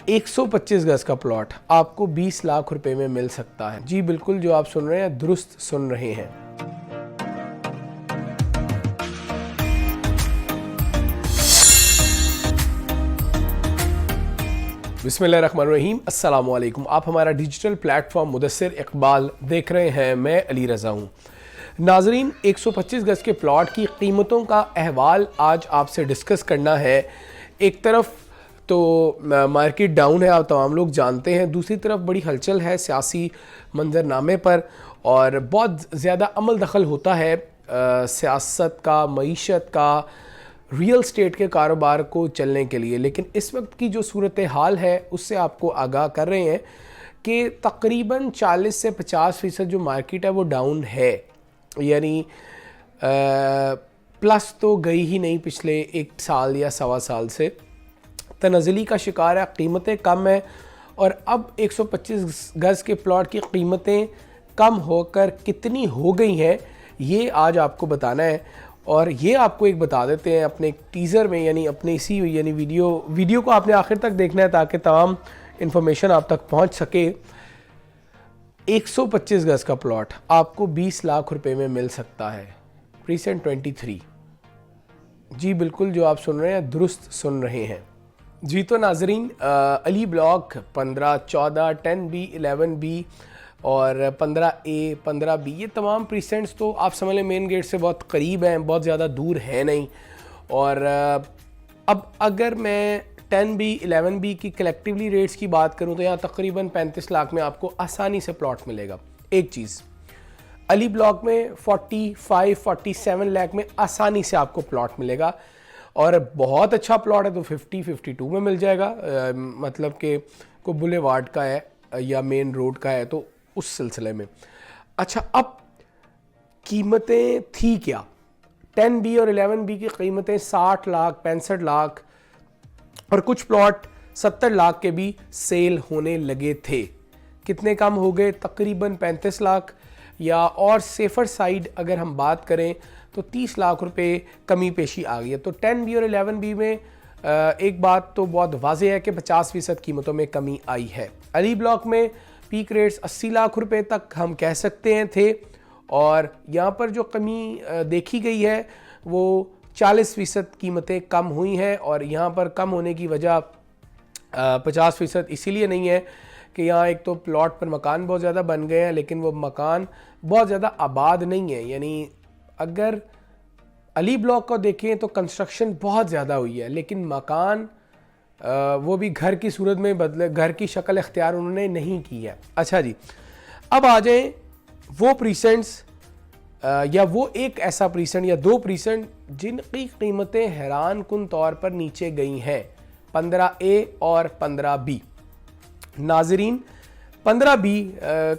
125 गज का प्लॉट आपको 20 लाख रुपए में मिल सकता है। जी बिल्कुल, जो आप सुन रहे हैं दुरुस्त सुन रहे हैं। बिस्मिल्लाहिर्रहमानिर्रहीम, अस्सलाम वालेकुम। आप हमारा डिजिटल प्लेटफॉर्म मुदस्सिर इकबाल देख रहे हैं। मैं अली रज़ा हूँ। नाजरीन, 125 गज के प्लॉट की कीमतों का अहवाल आज आपसे डिस्कस करना है। एक तरफ तो मार्केट डाउन है, आप तमाम लोग जानते हैं। दूसरी तरफ बड़ी हलचल है सियासी मंजरनामे पर और बहुत ज़्यादा अमल दखल होता है सियासत का, मईशत का, रियल स्टेट के कारोबार को चलने के लिए। लेकिन इस वक्त की जो सूरत हाल है उससे आपको आगाह कर रहे हैं कि तकरीबन 40 से 50% जो मार्केट है वो डाउन है। यानी प्लस तो गई ही नहीं पिछले एक साल या सवा साल से। तनज़ली का शिकार है, कीमतें कम हैं और अब 125 गज़ के प्लॉट की कीमतें कम होकर कितनी हो गई हैं ये आज आपको बताना है। और ये आपको एक बता देते हैं अपने टीज़र में, यानी अपने इसी वीडियो को आपने आखिर तक देखना है ताकि तमाम इन्फॉर्मेशन आप तक पहुंच सके। 125 गज़ का प्लॉट आपको 20 लाख रुपए में मिल सकता है। प्रीसेंट 23। जी बिल्कुल, जो आप सुन रहे हैं दुरुस्त सुन रहे हैं। जी तो नाजरीन, अली ब्लॉक 15, 14, 10B, 11B और 15A, 15B, ये तमाम प्रीसेंट्स तो आप समझ लें मेन गेट से बहुत करीब हैं, बहुत ज़्यादा दूर है नहीं। और अब अगर मैं 10B, 11B की कलेक्टिवली रेट्स की बात करूं तो यहाँ तकरीबन 35 लाख में आपको आसानी से प्लॉट मिलेगा। एक चीज़, अली ब्लॉक में 45, 47 लाख में आसानी से आपको प्लॉट मिलेगा और बहुत अच्छा प्लॉट है तो 50, 52 में मिल जाएगा। मतलब कि कोई बुलेवार्ड का है या मेन रोड का है तो उस सिलसिले में। अच्छा, अब कीमतें थी क्या? 10B और 11B की कीमतें 60 लाख, 65 लाख और कुछ प्लॉट 70 लाख के भी सेल होने लगे थे। कितने कम हो गए? तकरीबन 35 लाख, या और सेफर साइड अगर हम बात करें तो 30 लाख रुपए कमी पेशी आ गई है। तो 10B और 11B में एक बात तो बहुत वाज़ेह है कि 50% कीमतों में कमी आई है। अली ब्लॉक में पीक रेट्स 80 लाख रुपए तक हम कह सकते हैं थे और यहाँ पर जो कमी देखी गई है वो 40% कीमतें कम हुई हैं। और यहाँ पर कम होने की वजह 50% इसीलिए नहीं है कि यहाँ एक तो प्लॉट पर मकान बहुत ज़्यादा बन गए हैं लेकिन वो मकान बहुत ज़्यादा आबाद नहीं है। यानी अगर अली ब्लॉक को देखें तो कंस्ट्रक्शन बहुत ज़्यादा हुई है लेकिन मकान वो भी घर की सूरत में बदले, घर की शक्ल इख्तियार उन्होंने नहीं की है। अच्छा जी, अब आ जाएं वो प्रीसेंट्स या वो एक ऐसा प्रीसेंट या दो प्रीसेंट जिनकी कीमतें हैरान कुन तौर पर नीचे गई हैं। 15A और 15B। नाजरीन, 15B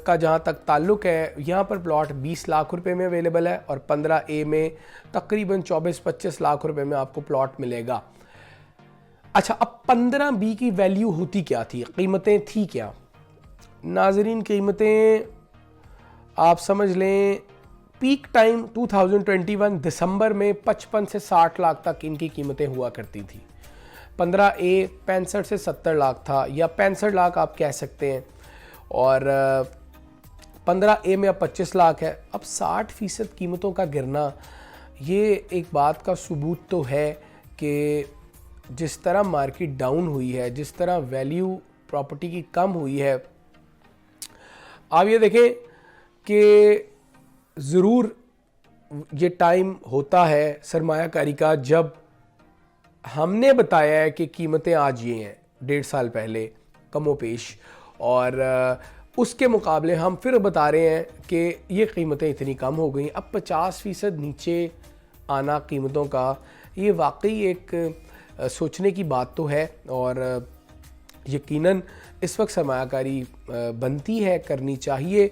का जहाँ तक ताल्लुक़ है यहाँ पर प्लॉट 20 लाख रुपए में अवेलेबल है और 15A में तकरीबन 24-25 लाख रुपए में आपको प्लॉट मिलेगा। अच्छा, अब 15B की वैल्यू होती क्या थी, कीमतें थी क्या? नाजरीन, कीमतें आप समझ लें पीक टाइम 2021 दिसंबर में 55 से 60 लाख तक इनकी कीमतें हुआ करती थी। 15A 65 से 70 लाख था या 65 लाख आप कह सकते हैं और 15A में अब 25 लाख है। अब 60% कीमतों का गिरना ये एक बात का सबूत तो है कि जिस तरह मार्केट डाउन हुई है, जिस तरह वैल्यू प्रॉपर्टी की कम हुई है, आप ये देखें कि ज़रूर ये टाइम होता है सरमायाकारी का जब हमने बताया है कि कीमतें आज ये हैं 1.5 साल पहले कमोपेश, और उसके मुकाबले हम फिर बता रहे हैं कि ये कीमतें इतनी कम हो गई। अब 50% नीचे आना कीमतों का, ये वाकई एक सोचने की बात तो है और यकीनन इस वक्त सरमायाकारी बनती है, करनी चाहिए।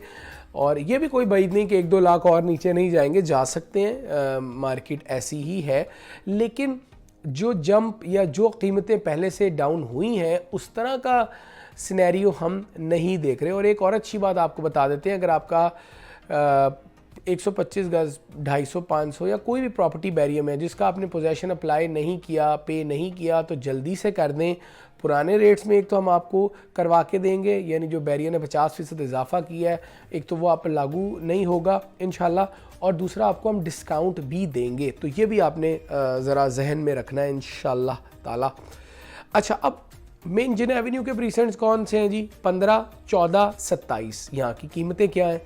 और ये भी कोई बात नहीं कि 1-2 लाख और नीचे नहीं जाएंगे, जा सकते हैं, मार्केट ऐसी ही है। लेकिन जो जंप या जो कीमतें पहले से डाउन हुई हैं उस तरह का सिनेरियो हम नहीं देख रहे। और एक और अच्छी बात आपको बता देते हैं, अगर आपका 125 गज 250 500 या कोई भी प्रॉपर्टी बैरियर में जिसका आपने पोजेशन अप्लाई नहीं किया, पे नहीं किया, तो जल्दी से कर दें। पुराने रेट्स में एक तो हम आपको करवा के देंगे, यानी जो बैरियर ने 50% इजाफा किया है, एक तो वो आप पर लागू नहीं होगा इंशाल्लाह, और दूसरा आपको हम डिस्काउंट भी देंगे। तो ये भी आपने ज़रा जहन में रखना है इंशाल्लाह ताला। अच्छा, अब मेन जिना एवेन्यू के प्रीसेंट्स कौन से हैं जी? 15, 14, 27। यहाँ की कीमतें क्या हैं?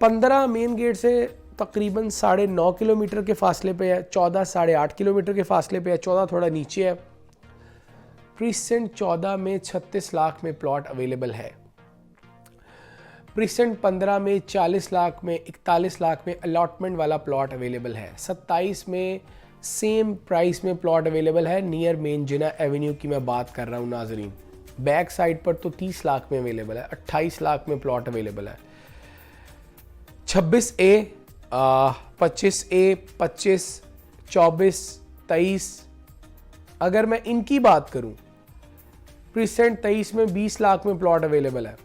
15 मेन गेट से तकरीबन 9.5 किलोमीटर के फासले पे है, 14 8.5 किलोमीटर के फासले पे है, 14 थोड़ा नीचे है। प्रीसेंट 14 में 36 लाख में प्लॉट अवेलेबल है। प्रीसेंट 15 में 40 लाख में, 41 लाख में अलॉटमेंट वाला प्लॉट अवेलेबल है। 27 में सेम प्राइस में प्लॉट अवेलेबल है। नियर मेन जिना एवेन्यू की मैं बात कर रहा हूँ नाजरीन। बैक साइड पर तो 30 लाख में अवेलेबल है, 28 लाख में प्लॉट अवेलेबल है। 26A, 25A, 25, 24, 23, अगर मैं इनकी बात करूं, प्रीसेंट 23 में 20 लाख में प्लॉट अवेलेबल है।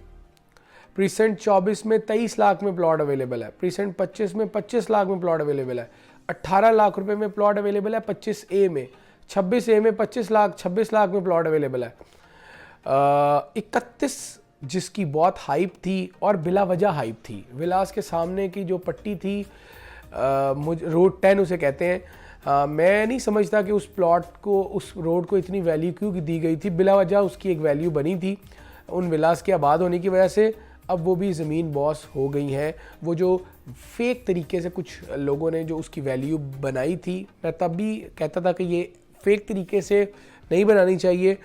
प्रीसेंट 24 में 23 लाख में प्लॉट अवेलेबल है। प्रीसेंट 25 में 25 लाख में प्लॉट अवेलेबल है। 18 लाख रुपए में प्लॉट अवेलेबल है 25A में। 26A में 26 लाख में प्लॉट अवेलेबल है। 31 जिसकी बहुत हाइप थी और बिला वजह हाइप थी, विलास के सामने की जो पट्टी थी, रोड 10 उसे कहते हैं। मैं नहीं समझता कि उस प्लॉट को, उस रोड को इतनी वैल्यू क्यों दी गई थी। बिला वजह उसकी एक वैल्यू बनी थी उन विलास के आबाद होने की वजह से। अब वो भी ज़मीन बॉस हो गई हैं। वो जो फेक तरीके से कुछ लोगों ने जो उसकी वैल्यू बनाई थी, मैं तब भी कहता था कि ये फेक तरीके से नहीं बनानी चाहिए।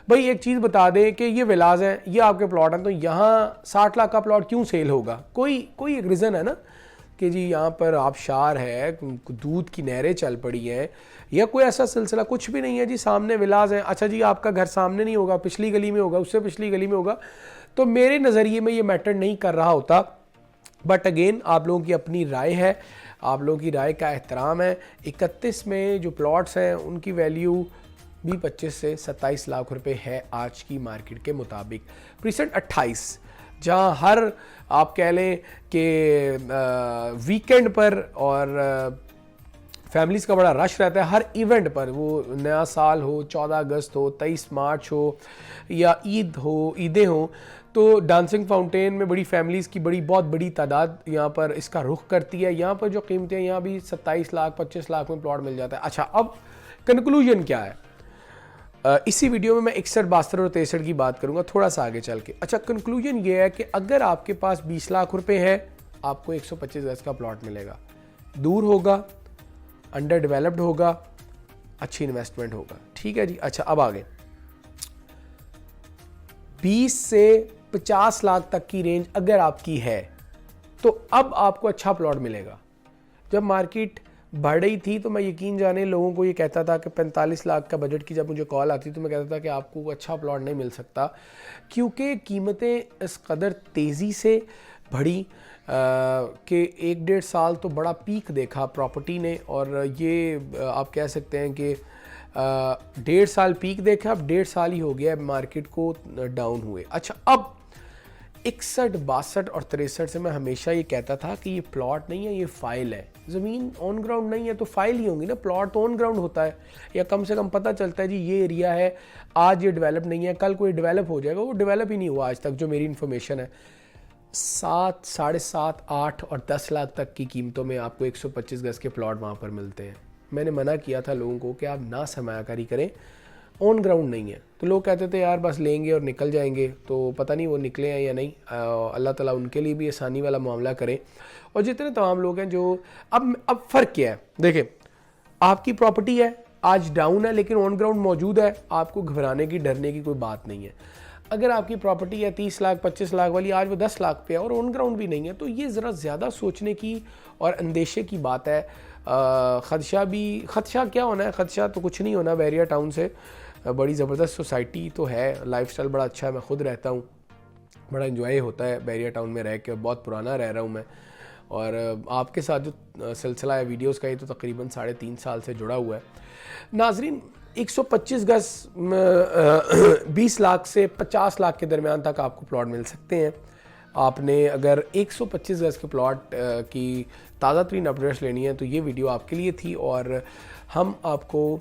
भाई एक चीज़ बता दें कि ये विलास हैं, ये आपके प्लॉट हैं, तो यहाँ 60 लाख का प्लॉट क्यों सेल होगा? कोई एक रीज़न है ना कि जी यहाँ पर आबशार है, दूध की नहरें चल पड़ी हैं, या कोई ऐसा सिलसिला कुछ भी नहीं है जी। सामने विलास है। अच्छा जी, आपका घर सामने नहीं होगा, पिछली गली में होगा, उससे पिछली गली में होगा, तो मेरे नज़रिए में ये मैटर नहीं कर रहा होता। बट अगेन आप लोगों की अपनी राय है, आप लोगों की राय का एहतराम है। 31 में जो प्लॉट्स हैं उनकी वैल्यू भी 25 से 27 लाख रुपए है आज की मार्केट के मुताबिक। प्रीसेंट 28 जहाँ हर आप कह लें कि वीकेंड पर और फैमिलीज़ का बड़ा रश रहता है, हर इवेंट पर, वो नया साल हो, 14 अगस्त हो, 23 मार्च हो, या ईदें हो, तो डांसिंग फाउंटेन में बड़ी फैमिलीज़ की बहुत बड़ी तादाद यहाँ पर इसका रुख करती है। यहाँ पर जो कीमतें, यहाँ भी 27 लाख 25 लाख में प्लॉट मिल जाता है। अच्छा, अब कंक्लूजन क्या है? इसी वीडियो में मैं 61, 62 और 63 की बात करूंगा थोड़ा सा आगे चल के। अच्छा, कंक्लूजन ये है कि अगर आपके पास 20 लाख रुपए है, आपको 125 गज का प्लॉट मिलेगा। दूर होगा, अंडर डेवलप्ड होगा, अच्छी इन्वेस्टमेंट होगा। ठीक है जी। अच्छा, अब आगे 20 से 50 लाख तक की रेंज अगर आपकी है, तो अब आपको अच्छा प्लॉट मिलेगा। जब मार्केट बढ़ रही थी तो मैं यकीन जाने लोगों को ये कहता था कि 45 लाख का बजट की जब मुझे कॉल आती तो मैं कहता था कि आपको अच्छा प्लॉट नहीं मिल सकता, क्योंकि कीमतें इस कदर तेज़ी से बढ़ी कि 1-1.5 साल तो बड़ा पीक देखा प्रॉपर्टी ने। और ये आप कह सकते हैं कि 1.5 साल पीक देखा, अब 1.5 साल ही हो गया मार्केट को डाउन हुए। अच्छा, अब 61, 62 और 63 से मैं हमेशा ये कहता था कि ये प्लॉट नहीं है, ये फाइल है। ज़मीन ऑन ग्राउंड नहीं है तो फाइल ही होंगी ना, प्लॉट तो ऑन ग्राउंड होता है, या कम से कम पता चलता है जी ये एरिया है, आज ये डेवलप नहीं है, कल कोई डेवलप हो जाएगा। वो डेवलप ही नहीं हुआ आज तक, जो मेरी इन्फॉर्मेशन है। 7, 7.5, 8 और 10 लाख तक की कीमतों में आपको 125 गज के प्लॉट वहाँ पर मिलते हैं। मैंने मना किया था लोगों को कि आप ना सरमायाकारी करें, ऑन ग्राउंड नहीं है। तो लोग कहते थे यार बस लेंगे और निकल जाएंगे, तो पता नहीं वो निकले हैं या नहीं। अल्लाह ताला उनके लिए भी आसानी वाला मामला करे। और जितने तमाम लोग हैं जो अब फ़र्क क्या है, देखें, आपकी प्रॉपर्टी है, आज डाउन है लेकिन ऑन ग्राउंड मौजूद है, आपको घबराने की, डरने की कोई बात नहीं है। अगर आपकी प्रॉपर्टी है 30 लाख 25 लाख वाली, आज वो 10 लाख पे है और ऑन ग्राउंड भी नहीं है, तो ये ज़रा ज़्यादा सोचने की और अंदेशे की बात है। खदशा क्या होना है, खदशा तो कुछ नहीं होना। बैरियर टाउन से बड़ी ज़बरदस्त सोसाइटी तो है, लाइफस्टाइल बड़ा अच्छा है, मैं खुद रहता हूँ, बड़ा एंजॉय होता है बैरियर टाउन में रह के, बहुत पुराना रह रहा हूँ मैं। और आपके साथ जो सिलसिला है वीडियोस का, ये तो तकरीबन 3.5 साल से जुड़ा हुआ है। नाजरीन, 125 गज 20 लाख से 50 लाख के दरमियान तक आपको प्लॉट मिल सकते हैं। आपने अगर 125 गज के प्लॉट की ताज़ा तरीन अपडेट्स लेनी है तो ये वीडियो आपके लिए थी। और हम आपको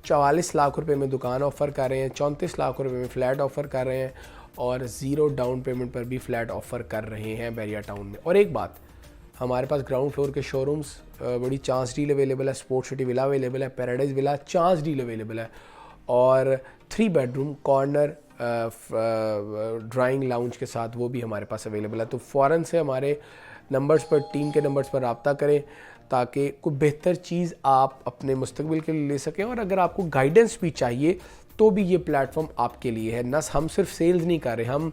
44 लाख रुपए में दुकान ऑफ़र कर रहे हैं, 34 लाख रुपए में फ़्लैट ऑफ़र कर रहे हैं और 0 डाउन पेमेंट पर भी फ़्लैट ऑफ़र कर रहे हैं बैरिया टाउन में। और एक बात, हमारे पास ग्राउंड फ्लोर के शोरूम्स बड़ी चांस डील अवेलेबल है, स्पोर्ट्स सिटी विला अवेलेबल है, paradise villa chance deal available है और 3 बेडरूम कॉर्नर ड्राइंग लाउंज के साथ वो भी हमारे पास अवेलेबल है। तो फ़ौरन से हमारे नंबर्स पर, टीम के नंबर्स पर रब्ता करें ताकि कोई बेहतर चीज़ आप अपने मुस्तकबिल के लिए ले सकें। और अगर आपको गाइडेंस भी चाहिए तो भी ये प्लेटफॉर्म आपके लिए है। न हम सिर्फ सेल्स नहीं कर रहे, हम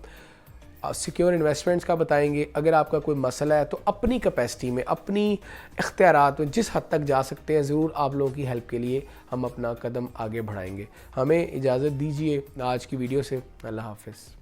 सिक्योर इन्वेस्टमेंट्स का बताएंगे। अगर आपका कोई मसला है तो अपनी कैपेसिटी में, अपनी इख्तियारात में जिस हद तक जा सकते हैं ज़रूर आप लोगों की हेल्प के लिए हम अपना कदम आगे बढ़ाएंगे। हमें इजाज़त दीजिए आज की वीडियो से। अल्लाह हाफ़िज़।